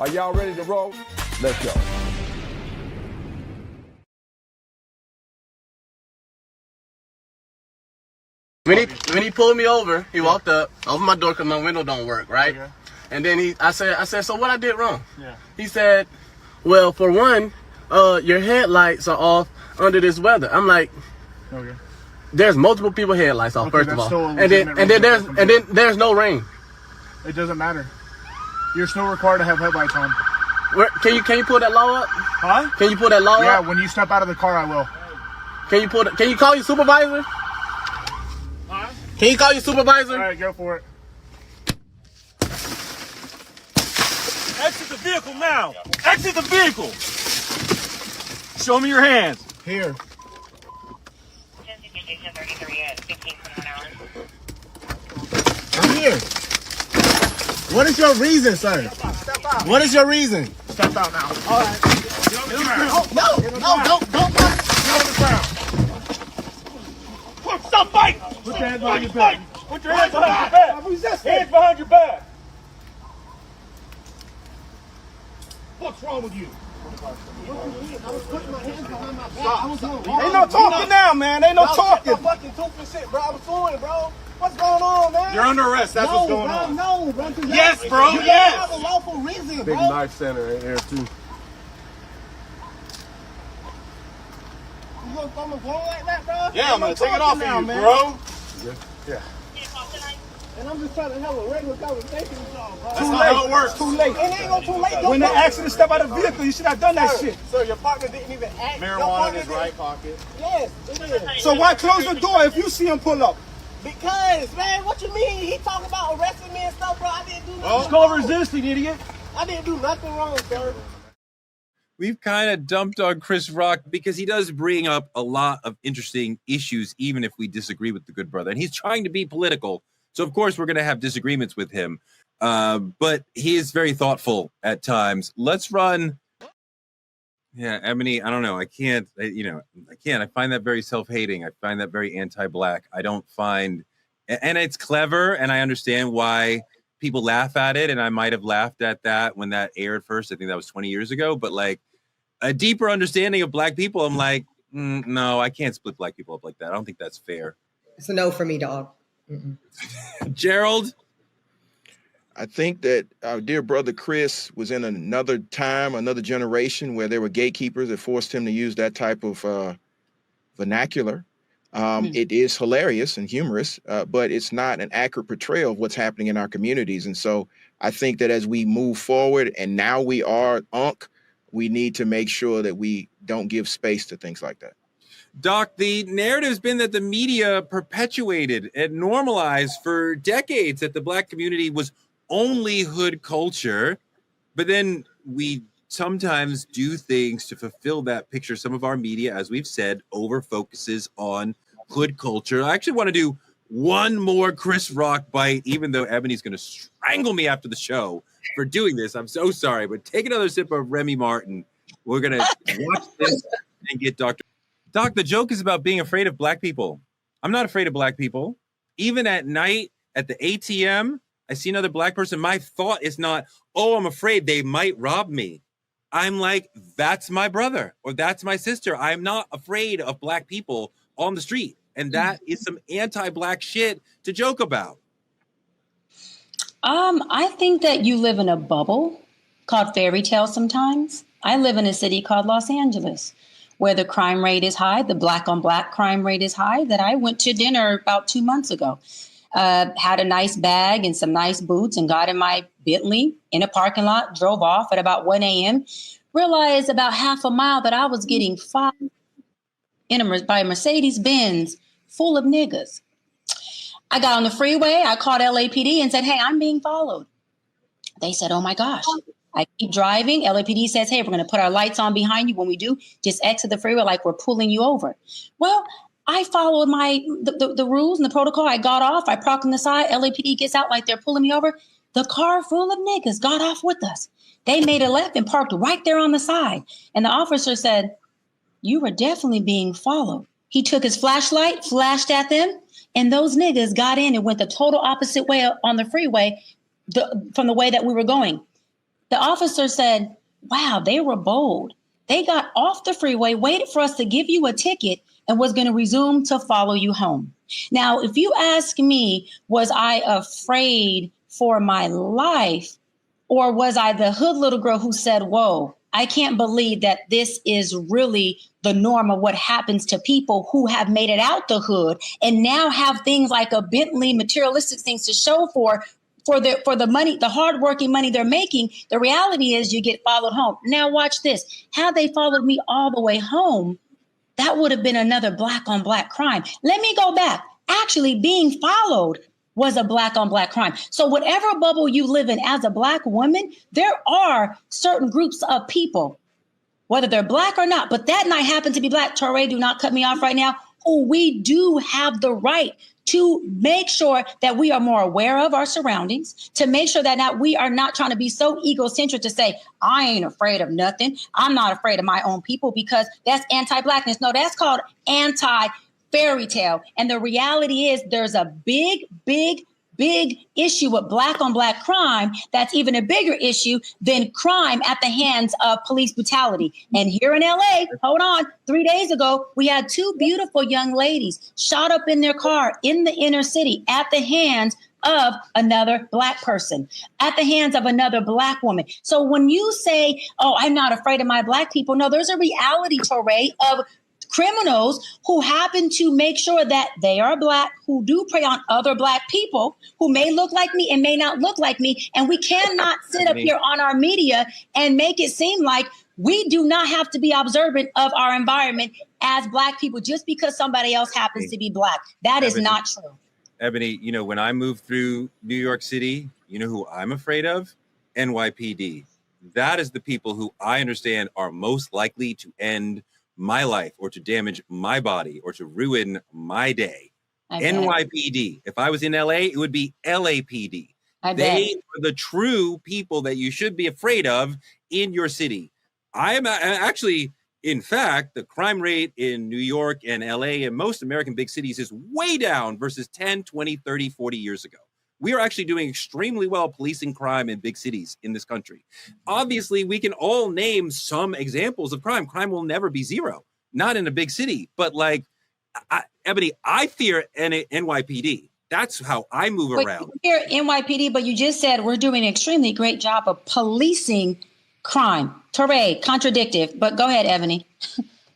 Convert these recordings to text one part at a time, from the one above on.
Are y'all ready to roll? Let's go. When he pulled me over, he walked up, opened my door because my window don't work, right? Okay. And then I said, so what I did wrong? Yeah. He said, well, for one, your headlights are off under this weather. I'm like, okay. There's multiple people headlights off, first of all. And then there's no rain. It doesn't matter. You're still required to have headlights on. Can you pull that law up? Huh? Can you pull that law up? Yeah, when you step out of the car, I will. Can you call your supervisor? Can you call your supervisor? All right, go for it. Exit the vehicle now. Exit the vehicle. Show me your hands. Here. I'm here. What is your reason, sir? Step out. What is your reason? Step out now. All right. Get on the ground. No, don't. Get on the ground. Stop fighting! Put your hands behind your back. Put your hands behind your back. Hands behind your back. What's wrong with you? I was putting my hands behind my back. Ain't no talking now, man. Ain't no talking. I'm fucking stupid shit, bro. I was fooling, bro. What's going on, man? You're under arrest. That's what's going on. No, bro. Yes, bro. You Yes. have a lawful reason, bro. Big knife center in here, too. You gonna throw my phone like that, bro? Yeah, I'm gonna take it off of you, bro. Yeah. And I'm just trying to have a regular conversation with y'all, bro. That's not how it works. Too late. It ain't gonna too late. When they asked you to step out of the vehicle, you should have done that shit. Sir, your partner didn't even ask. Marijuana in his right pocket. Yes, it is. So why close the door if you see him pull up? Because, man, what you mean? He talking about arresting me and stuff, bro. I didn't do nothing. It's called resisting, idiot. I didn't do nothing wrong, sir. We've kind of dumped on Chris Rock because he does bring up a lot of interesting issues, even if we disagree with the good brother. And he's trying to be political. So, of course, we're going to have disagreements with him. But he is very thoughtful at times. Let's run. Yeah, Ebony, I don't know. I can't. I find that very self-hating. I find that very anti-black. I don't find. And it's clever. And I understand why people laugh at it. And I might have laughed at that when that aired first. I think that was 20 years ago. But like a deeper understanding of black people, I'm like, no, I can't split black people up like that. I don't think that's fair. It's a no for me, dog. Gerald? I think that our dear brother Chris was in another time, another generation where there were gatekeepers that forced him to use that type of vernacular. It is hilarious and humorous, but it's not an accurate portrayal of what's happening in our communities. And so I think that as we move forward and now we are UNC, we need to make sure that we don't give space to things like that. Doc, the narrative's been that the media perpetuated and normalized for decades that the black community was only hood culture, but then we sometimes do things to fulfill that picture. Some of our media, as we've said, over focuses on hood culture. I actually want to do one more Chris Rock bite, even though Ebony's going to strangle me after the show for doing this. I'm so sorry, but take another sip of Remy Martin. We're going to watch this and get Dr. Doc, the joke is about being afraid of black people. I'm not afraid of black people. Even at night at the ATM, I see another black person. My thought is not, oh, I'm afraid they might rob me. I'm like, that's my brother or that's my sister. I'm not afraid of black people on the street. And that is some anti-black shit to joke about. I think that you live in a bubble called fairy tale sometimes. I live in a city called Los Angeles, where the crime rate is high, the black on black crime rate is high, that I went to dinner about 2 months ago. Had a nice bag and some nice boots and got in my Bentley in a parking lot, drove off at about 1 a.m., realized about half a mile that I was getting followed by a Mercedes-Benz full of niggas. I got on the freeway, I called LAPD and said, hey, I'm being followed. They said, oh my gosh. I keep driving. LAPD says, hey, we're going to put our lights on behind you. When we do, just exit the freeway like we're pulling you over. Well, I followed the rules and the protocol. I got off. I parked on the side. LAPD gets out like they're pulling me over. The car full of niggas got off with us. They made a left and parked right there on the side. And the officer said, you were definitely being followed. He took his flashlight, flashed at them, and those niggas got in and went the total opposite way on the freeway from the way that we were going. The officer said, wow, they were bold. They got off the freeway, waited for us to give you a ticket, and was going to resume to follow you home. Now, if you ask me, was I afraid for my life, or was I the hood little girl who said, whoa, I can't believe that this is really the norm of what happens to people who have made it out the hood and now have things like a Bentley, materialistic things to show for the money, the hardworking money they're making. The reality is you get followed home. Now watch this. Had they followed me all the way home, that would have been another black on black crime. Let me go back. Actually, being followed was a black on black crime. So whatever bubble you live in as a black woman, there are certain groups of people, whether they're black or not, but that night happened to be black. Toure, do not cut me off right now. Who we do have the right to make sure that we are more aware of our surroundings, to make sure that we are not trying to be so egocentric to say, I ain't afraid of nothing. I'm not afraid of my own people, because that's anti-blackness. No, that's called anti-fairy tale. And the reality is there's a big issue with black on black crime that's even a bigger issue than crime at the hands of police brutality. And here in LA, hold on, 3 days ago, we had 2 beautiful young ladies shot up in their car in the inner city at the hands of another black person, at the hands of another black woman. So when you say, oh, I'm not afraid of my black people, no, there's a reality, Toure, of criminals who happen to make sure that they are black, who do prey on other black people who may look like me and may not look like me. And we cannot sit up here on our media and make it seem like we do not have to be observant of our environment as black people just because somebody else happens to be black. That is not true. Ebony, you know, when I moved through New York City, you know who I'm afraid of? NYPD. That is the people who I understand are most likely to end my life or to damage my body or to ruin my day. NYPD. If I was in LA, it would be LAPD. They are the true people that you should be afraid of in your city. I am actually, in fact, the crime rate in New York and LA and most American big cities is way down versus 10, 20, 30, 40 years ago. We are actually doing extremely well policing crime in big cities in this country. Obviously, we can all name some examples of crime. Crime will never be zero, not in a big city. But like, Ebony, I fear NYPD. That's how I move around. You fear NYPD, but you just said we're doing an extremely great job of policing crime. Toure, contradictive, but go ahead, Ebony.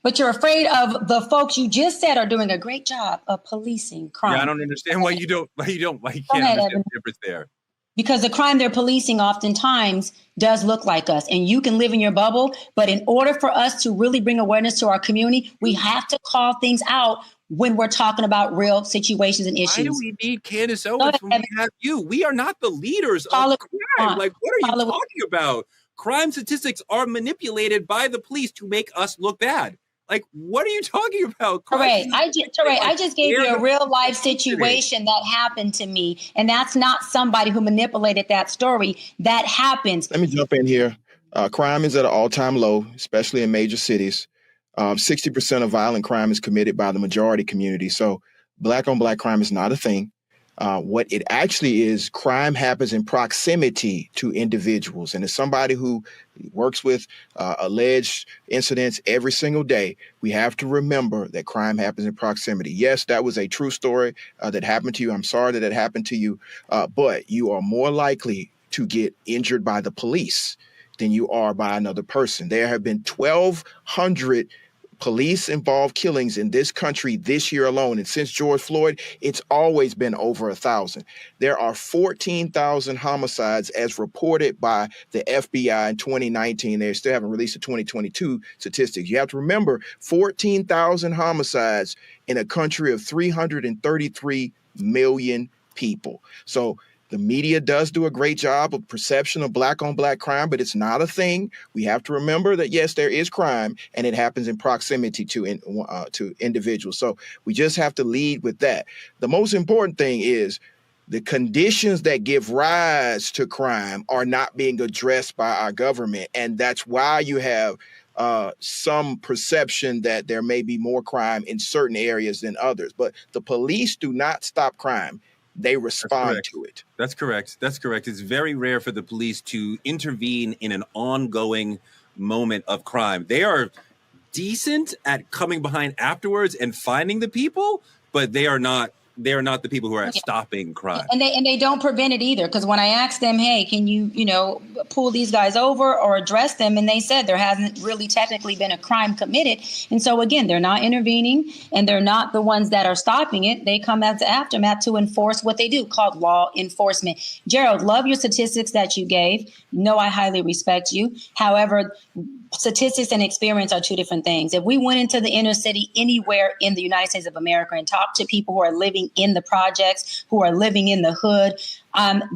But you're afraid of the folks you just said are doing a great job of policing crime. Yeah, I don't understand why you can't understand the difference there. Because the crime they're policing oftentimes does look like us, and you can live in your bubble. But in order for us to really bring awareness to our community, we have to call things out when we're talking about real situations and issues. Why do we need Candace Owens when we have you? We are not the leaders of crime. Like, what are you talking about? Crime statistics are manipulated by the police to make us look bad. Like, what are you talking about? Toure, I just gave you a real life situation that happened to me. And that's not somebody who manipulated that story. That happens. Let me jump in here. Crime is at an all-time low, especially in major cities. 60% of violent crime is committed by the majority community. So black on black crime is not a thing. What it actually is, crime happens in proximity to individuals. And as somebody who works with alleged incidents every single day, we have to remember that crime happens in proximity. Yes, that was a true story that happened to you. I'm sorry that it happened to you, but you are more likely to get injured by the police than you are by another person. There have been 1,200 police-involved killings in this country this year alone. And since George Floyd, it's always been over 1,000. There are 14,000 homicides as reported by the FBI in 2019. They still haven't released the 2022 statistics. You have to remember 14,000 homicides in a country of 333 million people. So the media does do a great job of perception of black on black crime, but it's not a thing. We have to remember that, yes, there is crime and it happens in proximity to individuals. So we just have to lead with that. The most important thing is the conditions that give rise to crime are not being addressed by our government. And that's why you have some perception that there may be more crime in certain areas than others. But the police do not stop crime. they respond to it. That's correct. That's correct. It's very rare for the police to intervene in an ongoing moment of crime. They are decent at coming behind afterwards and finding the people, but they are not the people who are at stopping crime. And they don't prevent it either. Because when I asked them, hey, can you pull these guys over or address them? And they said there hasn't really technically been a crime committed. And so again, they're not intervening and they're not the ones that are stopping it. They come as the aftermath to enforce what they do, called law enforcement. Gerald, love your statistics that you gave. No, I highly respect you. However, statistics and experience are two different things. If we went into the inner city anywhere in the United States of America and talked to people who are living in the projects, who are living in the hood,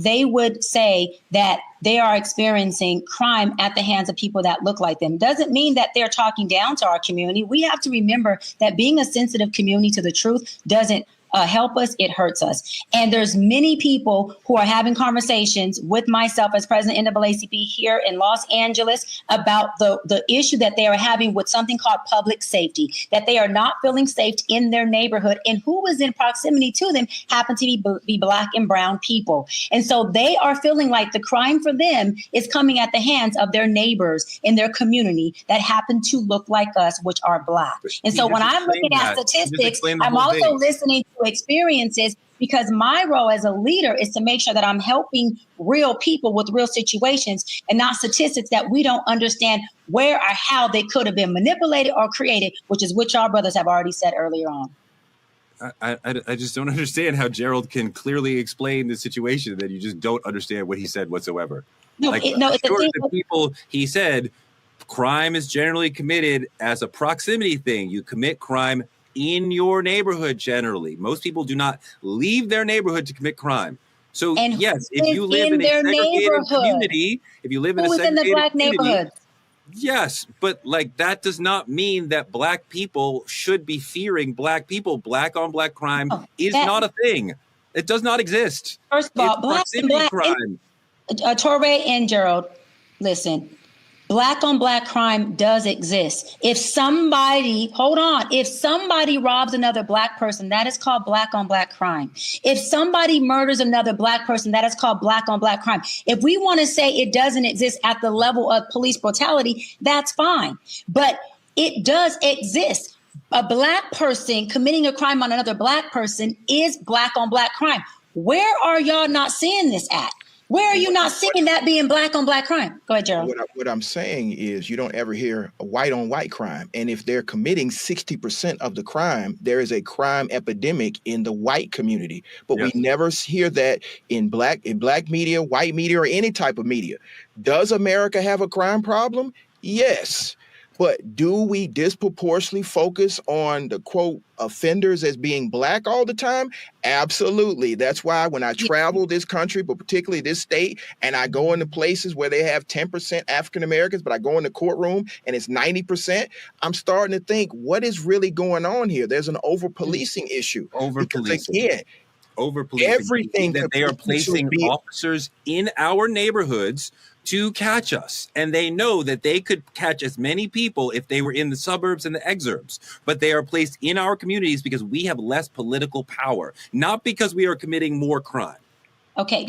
they would say that they are experiencing crime at the hands of people that look like them. Doesn't mean that they're talking down to our community. We have to remember that being a sensitive community to the truth doesn't help us, it hurts us. And there's many people who are having conversations with myself as president of NAACP here in Los Angeles about the issue that they are having with something called public safety, that they are not feeling safe in their neighborhood, and who is in proximity to them happen to be Black and brown people. And so they are feeling like the crime for them is coming at the hands of their neighbors in their community that happen to look like us, which are Black. And so when I'm looking at statistics, I'm also listening to experiences, because my role as a leader is to make sure that I'm helping real people with real situations and not statistics that we don't understand where or how they could have been manipulated or created, which is what our brothers have already said earlier on. I just don't understand how Gerald can clearly explain the situation that you just don't understand what he said whatsoever. The people he said crime is generally committed as a proximity thing. You commit crime in your neighborhood generally. Most people do not leave their neighborhood to commit crime. So yes, if you live in a segregated community, if you live in a segregated Black neighborhood, yes, but like that does not mean that Black people should be fearing Black people. Black on Black crime is not a thing. It does not exist. First of all, Black crime. Toure and Gerald, listen. Black on Black crime does exist. If somebody robs another Black person, that is called Black on Black crime. If somebody murders another Black person, that is called Black on Black crime. If we want to say it doesn't exist at the level of police brutality, that's fine. But it does exist. A Black person committing a crime on another Black person is Black on Black crime. Where are y'all not seeing this at? Where are you not seeing that being Black on Black crime? Go ahead, Gerald. What I'm saying is you don't ever hear a white on white crime. And if they're committing 60% of the crime, there is a crime epidemic in the white community. But we never hear that in black media, white media, or any type of media. Does America have a crime problem? Yes. But do we disproportionately focus on the quote offenders as being Black all the time? Absolutely. That's why when I travel this country, but particularly this state, and I go into places where they have 10% African Americans, but I go in the courtroom and it's 90%, I'm starting to think, what is really going on here? There's an over-policing issue. Over-policing. Again, over-policing. Everything that they are placing officers in our neighborhoods to catch us. And they know that they could catch as many people if they were in the suburbs and the exurbs, but they are placed in our communities because we have less political power, not because we are committing more crime. Okay,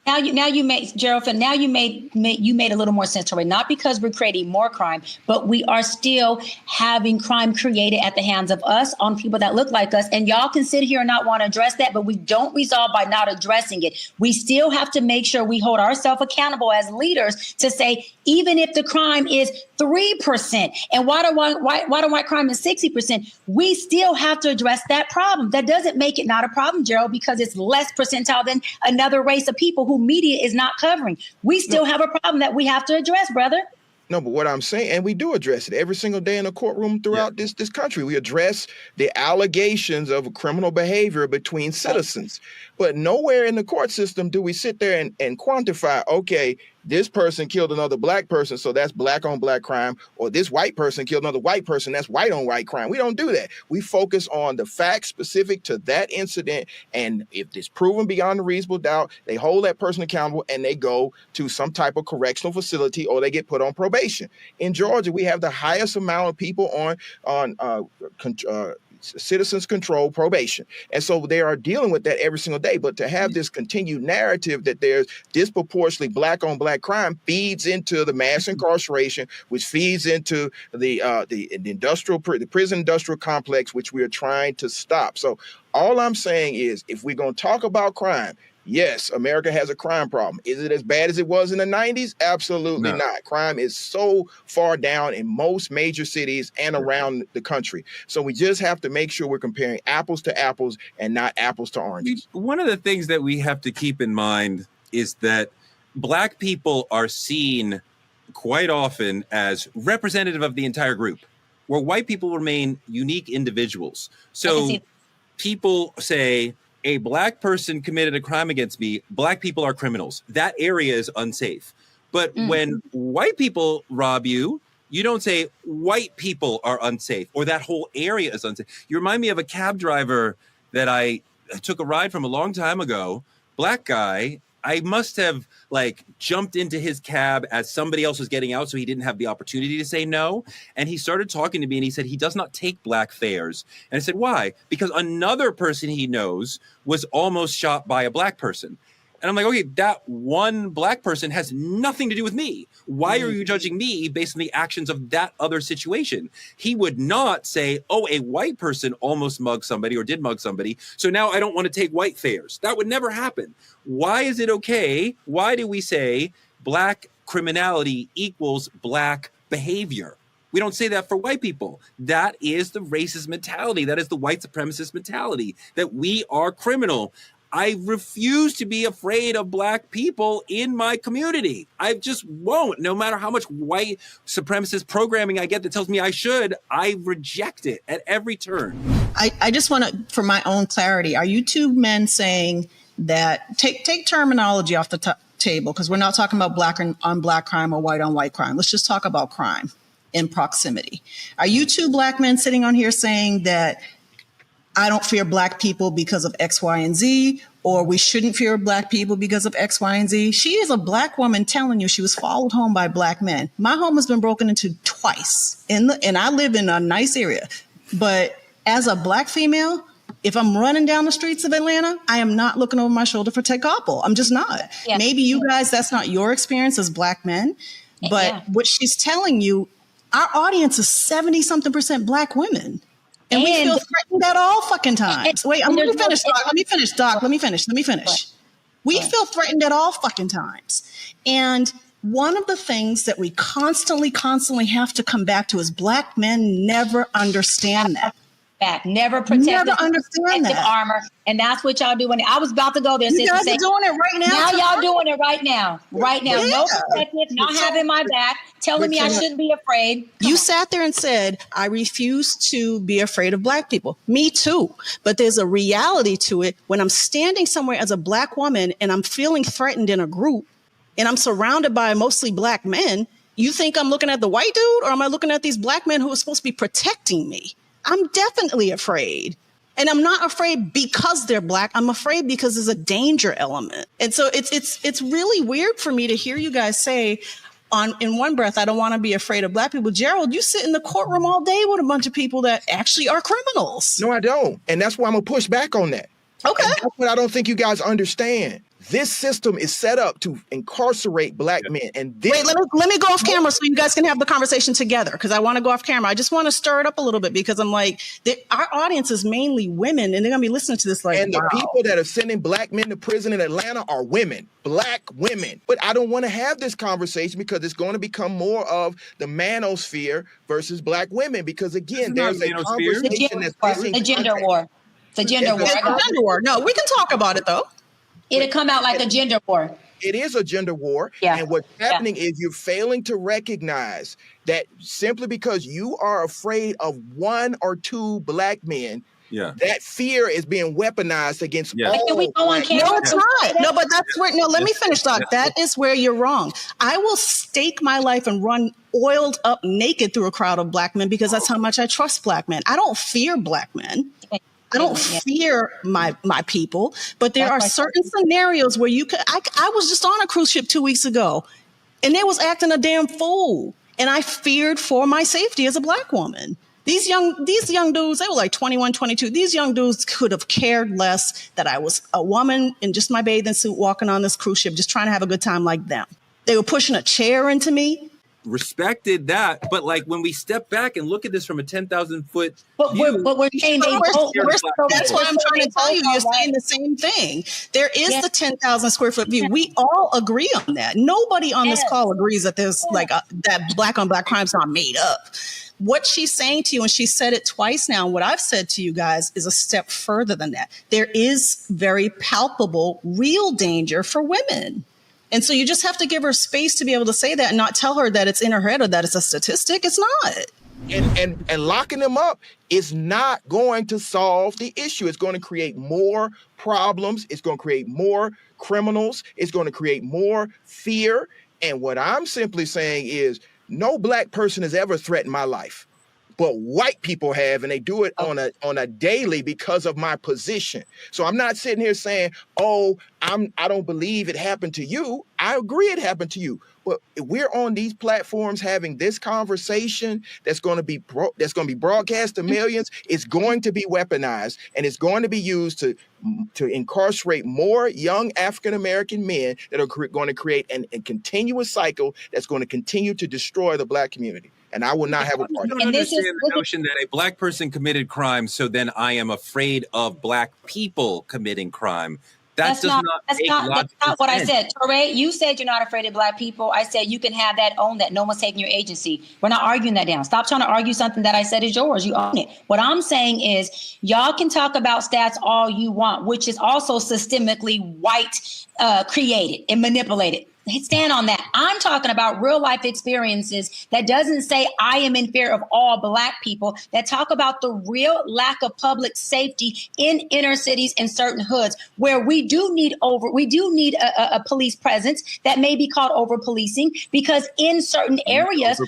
now you made, Gerald, now you made a little more sense to it. Not because we're creating more crime, but we are still having crime created at the hands of us on people that look like us. And y'all can sit here and not want to address that, but we don't resolve by not addressing it. We still have to make sure we hold ourselves accountable as leaders to say, even if the crime is 3% and white on white crime is 60%, we still have to address that problem. That doesn't make it not a problem, Gerald, because it's less percentile than another race of people who media is not covering. We still have a problem that we have to address, brother. No, but what I'm saying, and we do address it every single day in the courtroom throughout this country. We address the allegations of criminal behavior between citizens. But nowhere in the court system do we sit there and quantify, okay, this person killed another Black person, so that's Black on Black crime, or this white person killed another white person, that's white on white crime. We don't do that. We focus on the facts specific to that incident, and if it's proven beyond a reasonable doubt, they hold that person accountable and they go to some type of correctional facility or they get put on probation. In Georgia, we have the highest amount of people on citizens control probation. And so they are dealing with that every single day. But to have this continued narrative that there's disproportionately black on black crime feeds into the mass incarceration, which feeds into the prison industrial complex, which we are trying to stop. So all I'm saying is, if we're going to talk about crime, yes, America has a crime problem. Is it as bad as it was in the 90s? Absolutely not. Crime is so far down in most major cities and around the country. So we just have to make sure we're comparing apples to apples and not apples to oranges. One of the things that we have to keep in mind is that black people are seen quite often as representative of the entire group, where white people remain unique individuals. So people say, a black person committed a crime against me, black people are criminals. That area is unsafe. But when white people rob you, you don't say white people are unsafe or that whole area is unsafe. You remind me of a cab driver that I took a ride from a long time ago, black guy. I must have jumped into his cab as somebody else was getting out, so he didn't have the opportunity to say no. And he started talking to me and he said he does not take black fares. And I said, why? Because another person he knows was almost shot by a black person. And I'm like, okay, that one black person has nothing to do with me. Why are you judging me based on the actions of that other situation? He would not say, oh, a white person almost mugged somebody or did mug somebody, so now I don't want to take white fares. That would never happen. Why is it okay? Why do we say black criminality equals black behavior? We don't say that for white people. That is the racist mentality. That is the white supremacist mentality, that we are criminal. I refuse to be afraid of black people in my community. I just won't. No matter how much white supremacist programming I get that tells me I should, I reject it at every turn. I just want to, for my own clarity, are you two men saying that, take terminology off the table, because we're not talking about black on black crime or white on white crime. Let's just talk about crime in proximity. Are you two black men sitting on here saying that I don't fear black people because of X, Y, and Z, or we shouldn't fear black people because of X, Y, and Z? She is a black woman telling you she was followed home by black men. My home has been broken into twice, and I live in a nice area. But as a black female, if I'm running down the streets of Atlanta, I am not looking over my shoulder for Tecapel. I'm just not. Yeah. Maybe you guys, that's not your experience as black men, but what she's telling you, our audience is 70-something% black women. And we feel threatened at all fucking times. Wait, let me finish, Doc. Let me finish. We feel threatened at all fucking times. And one of the things that we constantly have to come back to is black men never understand that. Never protect understand that armor, and that's what y'all doing. I was about to go there. You guys are doing it right now. Now y'all doing it right now. Yeah. No protective, not having my back, telling me I shouldn't be afraid. You sat there and said, I refuse to be afraid of black people. Me too. But there's a reality to it. When I'm standing somewhere as a black woman and I'm feeling threatened in a group and I'm surrounded by mostly black men, you think I'm looking at the white dude, or am I looking at these black men who are supposed to be protecting me? I'm definitely afraid. And I'm not afraid because they're black. I'm afraid because there's a danger element. And so it's really weird for me to hear you guys say in one breath, I don't want to be afraid of black people. Gerald, you sit in the courtroom all day with a bunch of people that actually are criminals. No, I don't. And that's why I'm going to push back on that. Okay. And that's what I don't think you guys understand. This system is set up to incarcerate black men. And wait, let me go off camera so you guys can have the conversation together, because I want to go off camera. I just want to stir it up a little bit, because I'm like, our audience is mainly women, and they're going to be listening to this like, and the people that are sending black men to prison in Atlanta are women, black women. But I don't want to have this conversation because it's going to become more of the manosphere versus black women, because again, there's a conversation that's a gender war. It's a gender war. No, we can talk about it though. It'll come out like a gender war. It is a gender war. Yeah. And what's happening is you're failing to recognize that simply because you are afraid of one or two black men, that fear is being weaponized against all. Can we go on camera? No, it's not. No, but that's where, let me finish, Doc. That is where you're wrong. I will stake my life and run oiled up naked through a crowd of black men because that's how much I trust black men. I don't fear black men. I don't fear my people, but there are certain scenarios where you could. I was just on a cruise ship 2 weeks ago, and they was acting a damn fool, and I feared for my safety as a black woman. These young dudes, they were like 21, 22. These young dudes could have cared less that I was a woman in just my bathing suit walking on this cruise ship, just trying to have a good time like them. They were pushing a chair into me. Respected that, but like when we step back and look at this from a 10,000-foot view, we're saying they both. That's why I'm trying to tell you, you're saying the same thing. There is the 10,000 square foot view. We all agree on that. Nobody on this call agrees that there's like that black on black crime's not made up. What she's saying to you, and she said it twice now, and what I've said to you guys is a step further than that. There is very palpable, real danger for women. And so you just have to give her space to be able to say that and not tell her that it's in her head or that it's a statistic. It's not. And locking them up is not going to solve the issue. It's going to create more problems. It's going to create more criminals. It's going to create more fear. And what I'm simply saying is no black person has ever threatened my life. But white people have, and they do it on a daily because of my position. So I'm not sitting here saying, "Oh, I don't believe it happened to you." I agree it happened to you. But if we're on these platforms having this conversation that's going to be broadcast to millions, it's going to be weaponized, and it's going to be used to incarcerate more young African American men that are going to create a continuous cycle that's going to continue to destroy the black community. And I will not have a part of it. I don't understand the notion that a black person committed crime, so then I am afraid of black people committing crime. That's not what I said. Toure, you said you're not afraid of black people. I said you can have that, own that. No one's taking your agency. We're not arguing that down. Stop trying to argue something that I said is yours. You own it. What I'm saying is y'all can talk about stats all you want, which is also systemically white created and manipulated. Stand on that. I'm talking about real life experiences that doesn't say I am in fear of all black people, that talk about the real lack of public safety in inner cities and certain hoods where we do need a police presence that may be called over policing, because in certain areas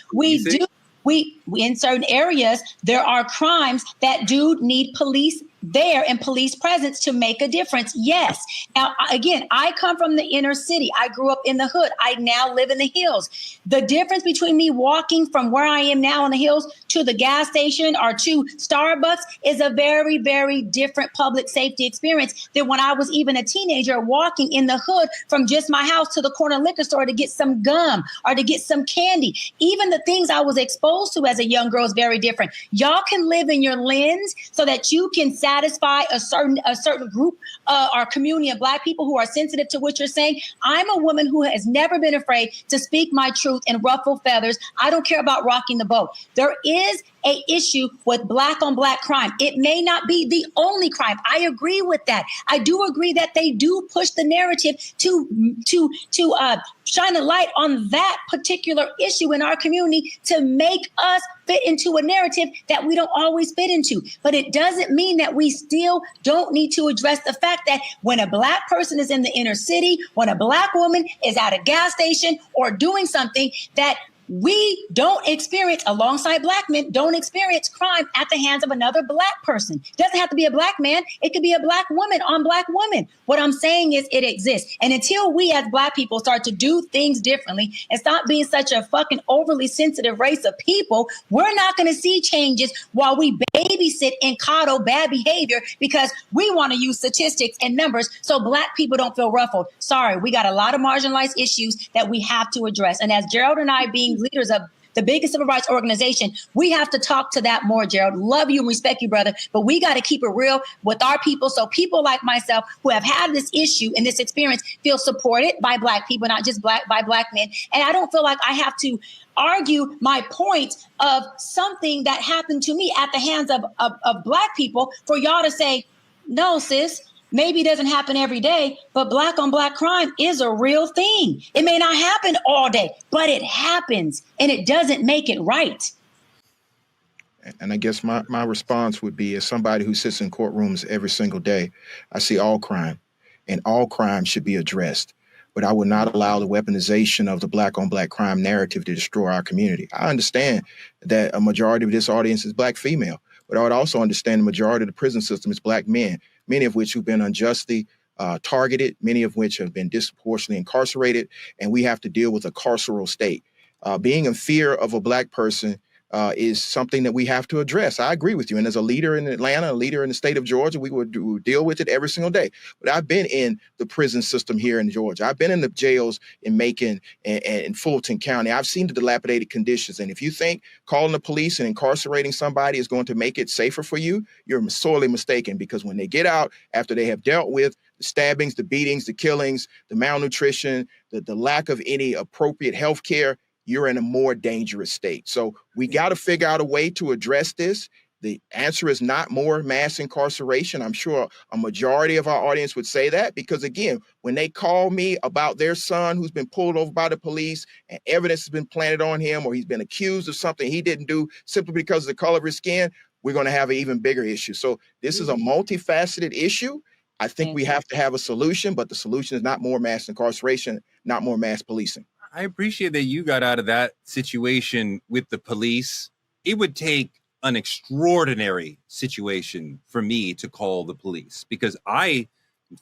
in certain areas there are crimes that do need police there and police presence to make a difference. Yes. Now, again, I come from the inner city. I grew up in the hood. I now live in the hills. The difference between me walking from where I am now in the hills to the gas station or to Starbucks is a very, very different public safety experience than when I was even a teenager walking in the hood from just my house to the corner liquor store to get some gum or to get some candy. Even the things I was exposed to as a young girl is very different. Y'all can live in your lens so that you can satisfy a certain group or community of black people who are sensitive to what you're saying. I'm a woman who has never been afraid to speak my truth and ruffle feathers. I don't care about rocking the boat. There is a issue with black on black crime. It may not be the only crime. I agree with that. I do agree that they do push the narrative to shine a light on that particular issue in our community to make us fit into a narrative that we don't always fit into. But it doesn't mean that we still don't need to address the fact that when a black person is in the inner city, when a black woman is at a gas station or doing something that we don't experience, alongside black men, don't experience crime at the hands of another black person. It doesn't have to be a black man. It could be a black woman on black woman. What I'm saying is it exists. And until we as black people start to do things differently and stop being such a fucking overly sensitive race of people, we're not going to see changes while we babysit and coddle bad behavior because we want to use statistics and numbers so black people don't feel ruffled. Sorry, we got a lot of marginalized issues that we have to address. And as Gerald and I being leaders of the biggest civil rights organization, we have to talk to that more, Gerald. Love you and respect you, brother. But we got to keep it real with our people so people like myself who have had this issue and this experience feel supported by black people, not just by black men. And I don't feel like I have to argue my point of something that happened to me at the hands of black people for y'all to say, no, sis. Maybe it doesn't happen every day, but black on black crime is a real thing. It may not happen all day, but it happens, and it doesn't make it right. And I guess my response would be, as somebody who sits in courtrooms every single day, I see all crime, and all crime should be addressed. But I would not allow the weaponization of the black on black crime narrative to destroy our community. I understand that a majority of this audience is black female, but I would also understand the majority of the prison system is black men, many of which who've been unjustly targeted, many of which have been disproportionately incarcerated, and we have to deal with a carceral state. Being in fear of a black person is something that we have to address. I agree with you. And as a leader in Atlanta, a leader in the state of Georgia, we would deal with it every single day. But I've been in the prison system here in Georgia. I've been in the jails in Macon and Fulton County. I've seen the dilapidated conditions. And if you think calling the police and incarcerating somebody is going to make it safer for you, you're sorely mistaken, because when they get out after they have dealt with the stabbings, the beatings, the killings, the malnutrition, the lack of any appropriate health care, you're in a more dangerous state. So we got to figure out a way to address this. The answer is not more mass incarceration. I'm sure a majority of our audience would say that, because again, when they call me about their son who's been pulled over by the police and evidence has been planted on him, or he's been accused of something he didn't do simply because of the color of his skin, we're going to have an even bigger issue. So this is a multifaceted issue. I think we have to have a solution, but the solution is not more mass incarceration, not more mass policing. I appreciate that you got out of that situation with the police. It would take an extraordinary situation for me to call the police, because I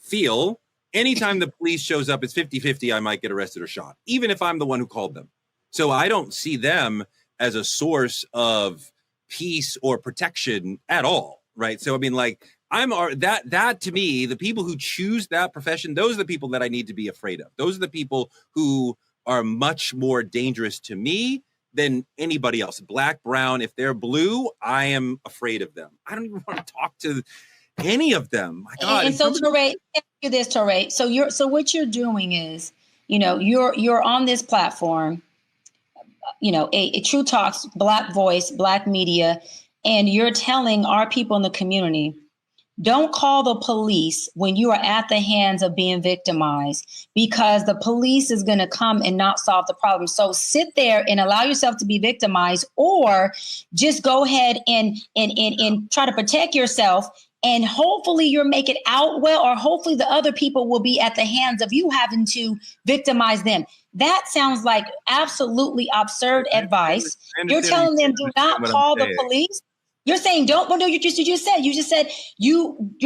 feel anytime the police shows up, it's 50-50, I might get arrested or shot, even if I'm the one who called them. So I don't see them as a source of peace or protection at all, right? So I mean, like, that to me, the people who choose that profession, those are the people that I need to be afraid of. Those are the people who are much more dangerous to me than anybody else. Black, brown, if they're blue, I am afraid of them. I don't even want to talk to any of them. My God. And so Toure, ask you this, Toure. So what you're doing is, you're on this platform, a True Talks, Black voice, Black media, and you're telling our people in the community, don't call the police when you are at the hands of being victimized, because the police is going to come and not solve the problem. So sit there and allow yourself to be victimized, or just go ahead and try to protect yourself. And hopefully you'll make it out well, or hopefully the other people will be at the hands of you having to victimize them. That sounds like absolutely absurd advice. You're telling them do not call the police. You're saying you're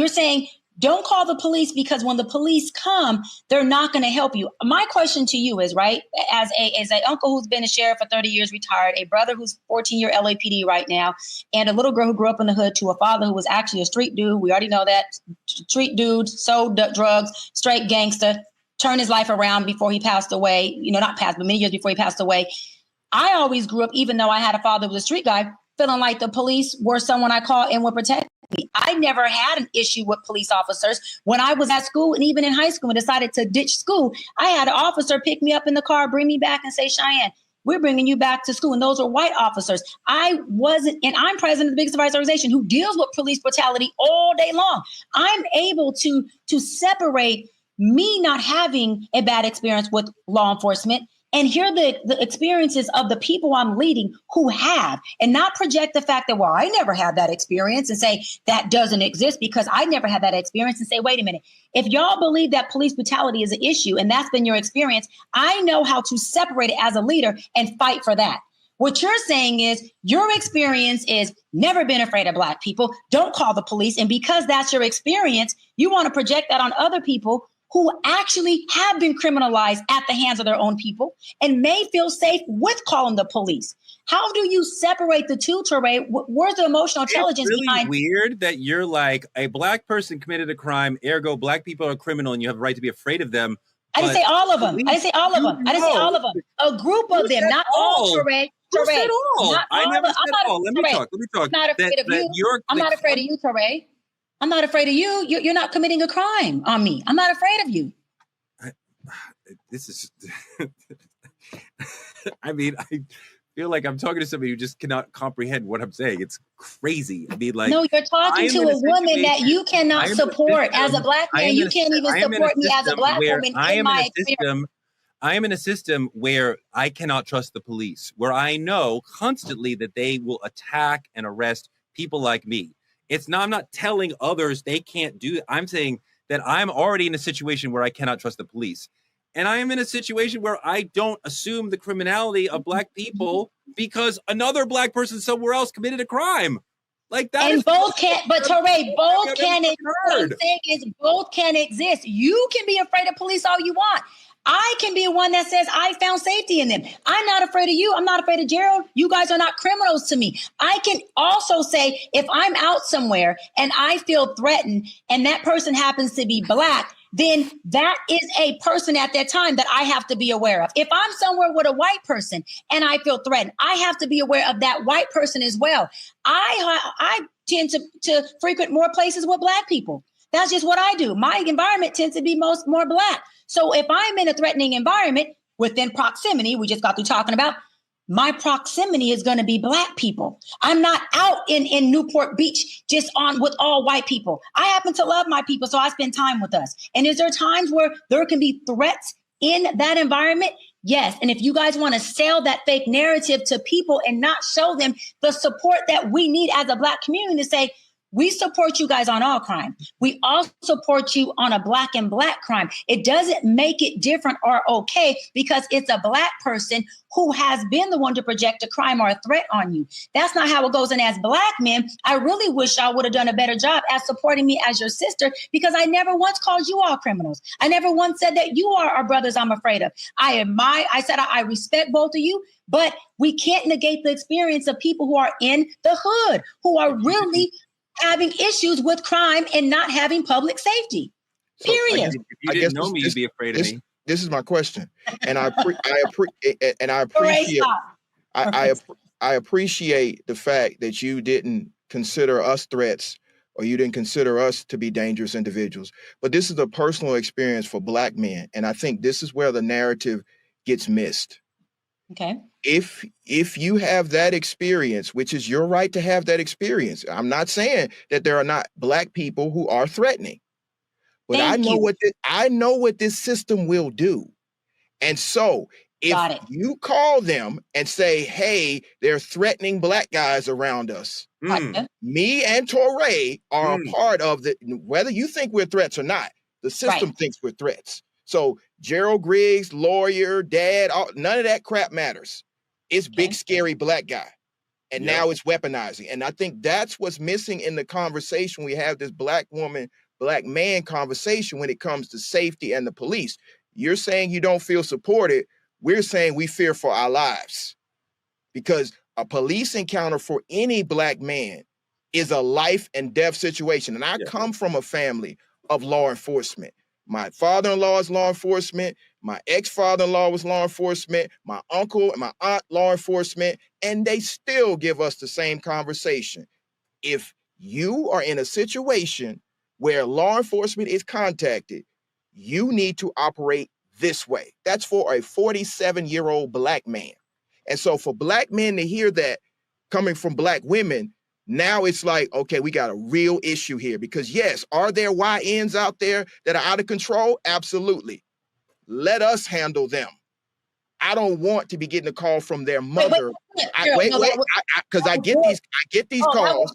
saying don't call the police, because when the police come, they're not going to help you. My question to you is, right, as a uncle who's been a sheriff for 30 years, retired, a brother who's 14-year LAPD right now, and a little girl who grew up in the hood, to a father who was actually a street dude. We already know that. Street dude, sold drugs, straight gangster, turned his life around before he passed away, but many years before he passed away. I always grew up, even though I had a father who was a street guy, feeling like the police were someone I called and would protect me. I never had an issue with police officers. When I was at school and even in high school and decided to ditch school, I had an officer pick me up in the car, bring me back and say, Cheyenne, we're bringing you back to school. And those were white officers. I'm president of the biggest advice organization who deals with police brutality all day long. I'm able to separate me not having a bad experience with law enforcement and hear the experiences of the people I'm leading who have, and not project the fact that, well, I never had that experience, and say that doesn't exist because I never had that experience, and say, wait a minute, if y'all believe that police brutality is an issue and that's been your experience, I know how to separate it as a leader and fight for that. What you're saying is your experience is never been afraid of Black people, don't call the police, and because that's your experience, you want to project that on other people who actually have been criminalized at the hands of their own people and may feel safe with calling the police. How do you separate the two, Toure? Where's the emotional intelligence it's really behind? Weird that you're like, a Black person committed a crime, ergo Black people are criminal and you have a right to be afraid of them. I didn't say all of them. I didn't say all of them. I didn't say all of them. A group of them, not all, Toure. Who said all? I never said all. Let me talk. I'm not afraid of you. I'm not afraid of you, Toure. I'm not afraid of you. You're not committing a crime on me. I'm not afraid of you. This is, I mean, I feel like I'm talking to somebody who just cannot comprehend what I'm saying. It's crazy. I mean, like, no, you're talking to a woman that you cannot support as a Black man. You can't even support me as a Black woman in my experience. I am in a system where I cannot trust the police, where I know constantly that they will attack and arrest people like me. I'm not telling others they can't do it. I'm saying that I'm already in a situation where I cannot trust the police. And I am in a situation where I don't assume the criminality of Black people because another Black person somewhere else committed a crime. Like that. And both can, but Toure, both can exist. What I'm saying is both can exist. You can be afraid of police all you want. I can be one that says I found safety in them. I'm not afraid of you. I'm not afraid of Gerald. You guys are not criminals to me. I can also say if I'm out somewhere and I feel threatened and that person happens to be Black, then that is a person at that time that I have to be aware of. If I'm somewhere with a white person and I feel threatened, I have to be aware of that white person as well. I tend to frequent more places with Black people. That's just what I do. My environment tends to be more Black. So if I'm in a threatening environment within proximity, we just got through talking about, my proximity is going to be Black people. I'm not out in Newport Beach just with all white people. I happen to love my people, so I spend time with us. And is there times where there can be threats in that environment? Yes. And if you guys want to sell that fake narrative to people and not show them the support that we need as a Black community to say, we support you guys on all crime. We also support you on a Black and Black crime. It doesn't make it different or okay because it's a Black person who has been the one to project a crime or a threat on you. That's not how it goes. And as Black men, I really wish y'all would have done a better job at supporting me as your sister because I never once called you all criminals. I never once said that you are our brothers I'm afraid of. I said I respect both of you, but we can't negate the experience of people who are in the hood, who are really having issues with crime and not having public safety. Period. If you didn't know me, you'd be afraid of me. This is my question, and I appreciate the fact that you didn't consider us threats or you didn't consider us to be dangerous individuals. But this is a personal experience for Black men, and I think this is where the narrative gets missed. Okay. If you have that experience, which is your right to have that experience, I'm not saying that there are not Black people who are threatening, but I know what this system will do. And so if you call them and say, hey, they're threatening Black guys around us, me and Toure are a part of whether you think we're threats or not, the system thinks we're threats. So Gerald Griggs, lawyer, dad, none of that crap matters. It's big, scary Black guy. And now it's weaponizing. And I think that's what's missing in the conversation. We have this Black woman, Black man conversation when it comes to safety and the police. You're saying you don't feel supported. We're saying we fear for our lives. Because a police encounter for any Black man is a life and death situation. And I come from a family of law enforcement. My father-in-law is law enforcement. My ex-father-in-law was law enforcement. My uncle and my aunt, law enforcement. And they still give us the same conversation. If you are in a situation where law enforcement is contacted, you need to operate this way. That's for a 47-year-old Black man. And so for Black men to hear that coming from Black women, now it's like, okay, we got a real issue here because yes, are there YNs out there that are out of control? Absolutely. Let us handle them. I don't want to be getting a call from their mother. Because I get these calls.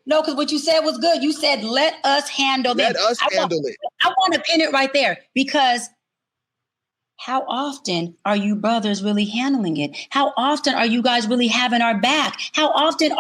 No, because what you said was good. You said, let us handle them. Let us handle it. I want to pin it right there because how often are you brothers really handling it? How often are you guys really having our back? How often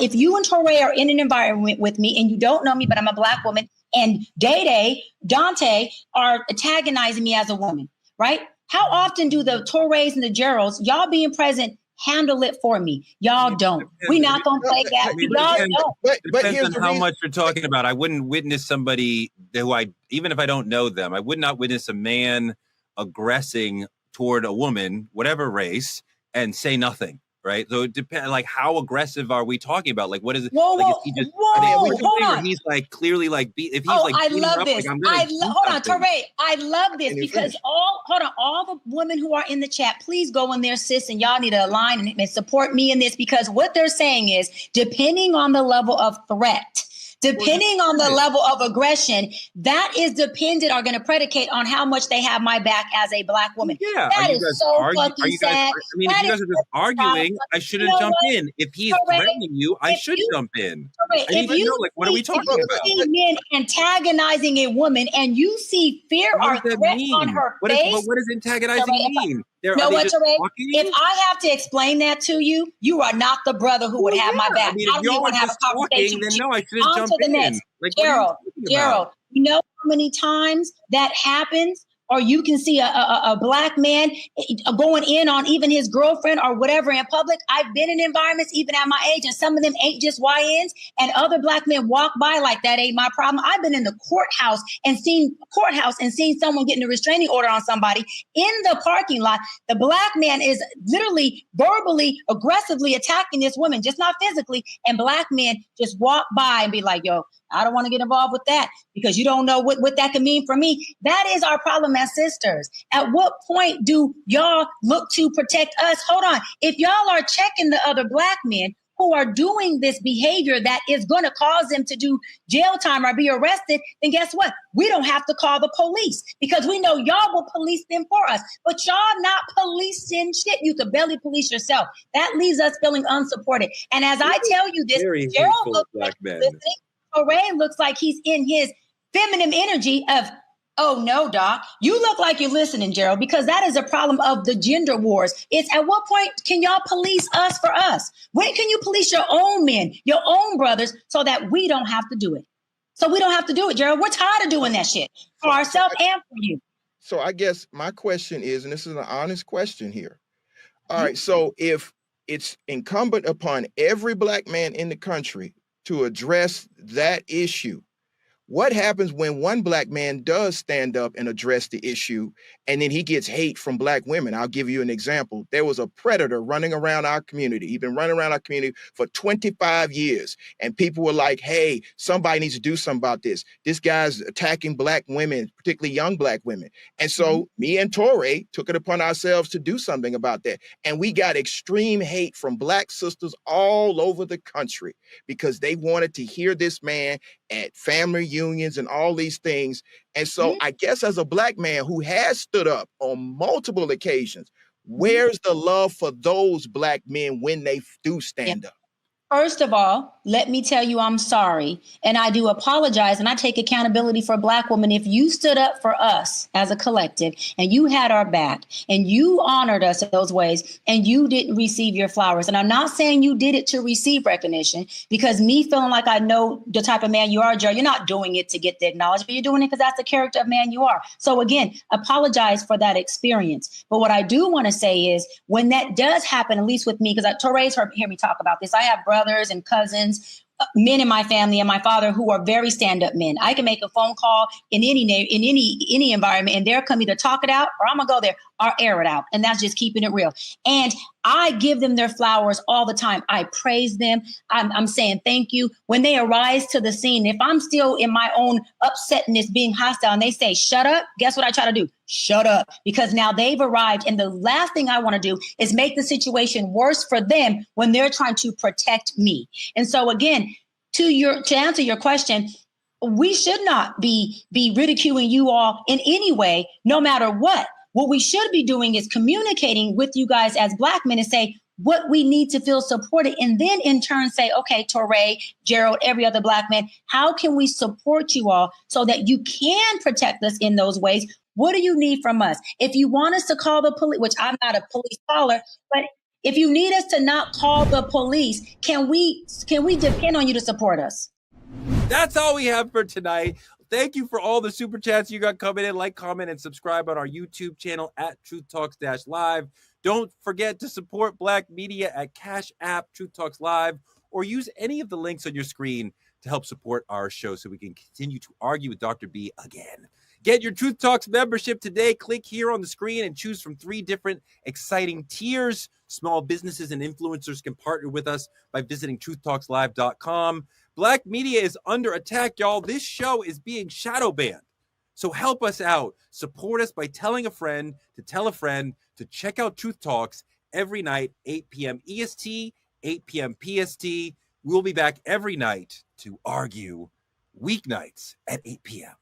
if you and Toure are in an environment with me and you don't know me, but I'm a Black woman and Day, Dante are antagonizing me as a woman, right? How often do the Toures and the Geralds, y'all being present, handle it for me? Y'all don't. We not going to play that. Y'all don't. It depends on how much you're talking about. I wouldn't witness somebody who even if I don't know them, I would not witness a man aggressing toward a woman, whatever race, and say nothing, right? So it depends. Like, how aggressive are we talking about? Like, what is it? He's like clearly like if he's like. I love this. Hold on, Toure. I love this because all the women who are in the chat, please go in there, sis, and y'all need to align and support me in this because what they're saying is, depending on the level of threat. Depending on the level of aggression, that is dependent or going to predicate on how much they have my back as a Black woman. Yeah, that is so fucking sad. I mean, if you guys are just arguing, I shouldn't jump in. If he's threatening you, I should jump in. If you know, what are we talking about? See men antagonizing a woman and you see fear or threat on her face. What does antagonizing mean? If I have to explain that to you, you are not the brother who would have my back. I don't even want to have a conversation. Then no, I shouldn't jump in. Gerald, you know how many times that happens or you can see a black man going in on even his girlfriend or whatever in public. I've been in environments even at my age, and some of them ain't just YNs, and other black men walk by like that ain't my problem. I've been in the courthouse and seen someone getting a restraining order on somebody in the parking lot. The black man is literally verbally, aggressively attacking this woman, just not physically, and black men just walk by and be like, yo, I don't want to get involved with that because you don't know what that can mean for me. That is our problem as sisters. At what point do y'all look to protect us? Hold on. If y'all are checking the other black men who are doing this behavior that is going to cause them to do jail time or be arrested, then guess what? We don't have to call the police because we know y'all will police them for us. But y'all not policing shit. You could barely police yourself. That leaves us feeling unsupported. And as I tell you this, Gerald looks like listening. Toure looks like he's in his feminine energy of, oh no, Doc, you look like you're listening, Gerald, because that is a problem of the gender wars. It's at what point can y'all police us for us? When can you police your own men, your own brothers, so that we don't have to do it? So we don't have to do it, Gerald. We're tired of doing that shit for ourselves and for you. So I guess my question is, and this is an honest question here. All right, so if it's incumbent upon every black man in the country to address that issue, what happens when one black man does stand up and address the issue and then he gets hate from black women? I'll give you an example. There was a predator running around our community. He'd been running around our community for 25 years. And people were like, hey, somebody needs to do something about this. This guy's attacking black women, particularly young black women. And so me and Toure took it upon ourselves to do something about that. And we got extreme hate from black sisters all over the country because they wanted to hear this man at family unions and all these things. And so I guess as a black man who has stood up on multiple occasions, where's the love for those black men when they do stand up? First of all, let me tell you I'm sorry. And I do apologize and I take accountability for Black women. If you stood up for us as a collective and you had our back and you honored us in those ways and you didn't receive your flowers. And I'm not saying you did it to receive recognition, because me feeling like I know the type of man you are, Joe, you're not doing it to get the acknowledgement, but you're doing it because that's the character of man you are. So again, apologize for that experience. But what I do want to say is when that does happen, at least with me, because Toure's heard me talk about this, I have brothers and cousins, men in my family and my father who are very stand-up men. I can make a phone call in any environment and they'll come either talk it out or I'm gonna go there or air it out. And that's just keeping it real. And I give them their flowers all the time. I praise them. I'm saying thank you. When they arise to the scene, if I'm still in my own upsetness, being hostile, and they say, shut up, guess what I try to do? Shut up. Because now they've arrived. And the last thing I want to do is make the situation worse for them when they're trying to protect me. And so again, to answer your question, we should not be ridiculing you all in any way, no matter what. What we should be doing is communicating with you guys as Black men and say what we need to feel supported. And then in turn say, okay, Toure, Gerald, every other Black man, how can we support you all so that you can protect us in those ways? What do you need from us? If you want us to call the police, which I'm not a police caller, but if you need us to not call the police, can we depend on you to support us? That's all we have for tonight. Thank you for all the super chats you got coming in. Like, comment, and subscribe on our YouTube channel at Truth Talks Live. Don't forget to support Black media at Cash App, Truth Talks Live, or use any of the links on your screen to help support our show so we can continue to argue with Dr. B again. Get your Truth Talks membership today. Click here on the screen and choose from 3 different exciting tiers. Small businesses and influencers can partner with us by visiting truthtalkslive.com. Black media is under attack, y'all. This show is being shadow banned. So help us out. Support us by telling a friend to tell a friend to check out Truth Talks every night, 8 p.m. EST, 8 p.m. PST. We'll be back every night to argue, weeknights at 8 p.m.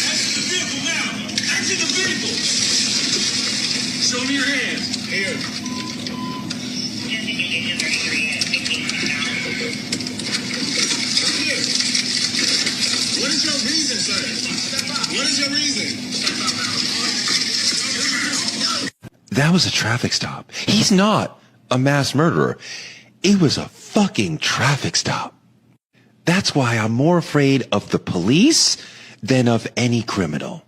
Exit the vehicle now. Exit the vehicle. Show me your hands. Here. What is your reason, sir? What is your reason? That was a traffic stop. He's not a mass murderer. It was a fucking traffic stop. That's why I'm more afraid of the police than of any criminal.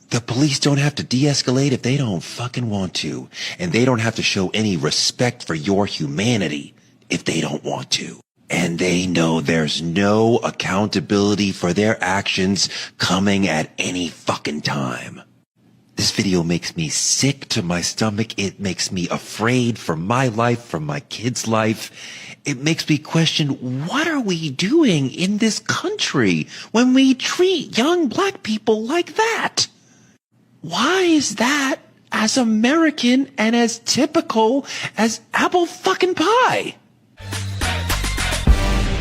The police don't have to de-escalate if they don't fucking want to, and they don't have to show any respect for your humanity if they don't want to. And they know there's no accountability for their actions coming at any fucking time. This video makes me sick to my stomach. It makes me afraid for my life, for my kids' life. It makes me question, what are we doing in this country when we treat young black people like that? Why is that as American and as typical as apple fucking pie?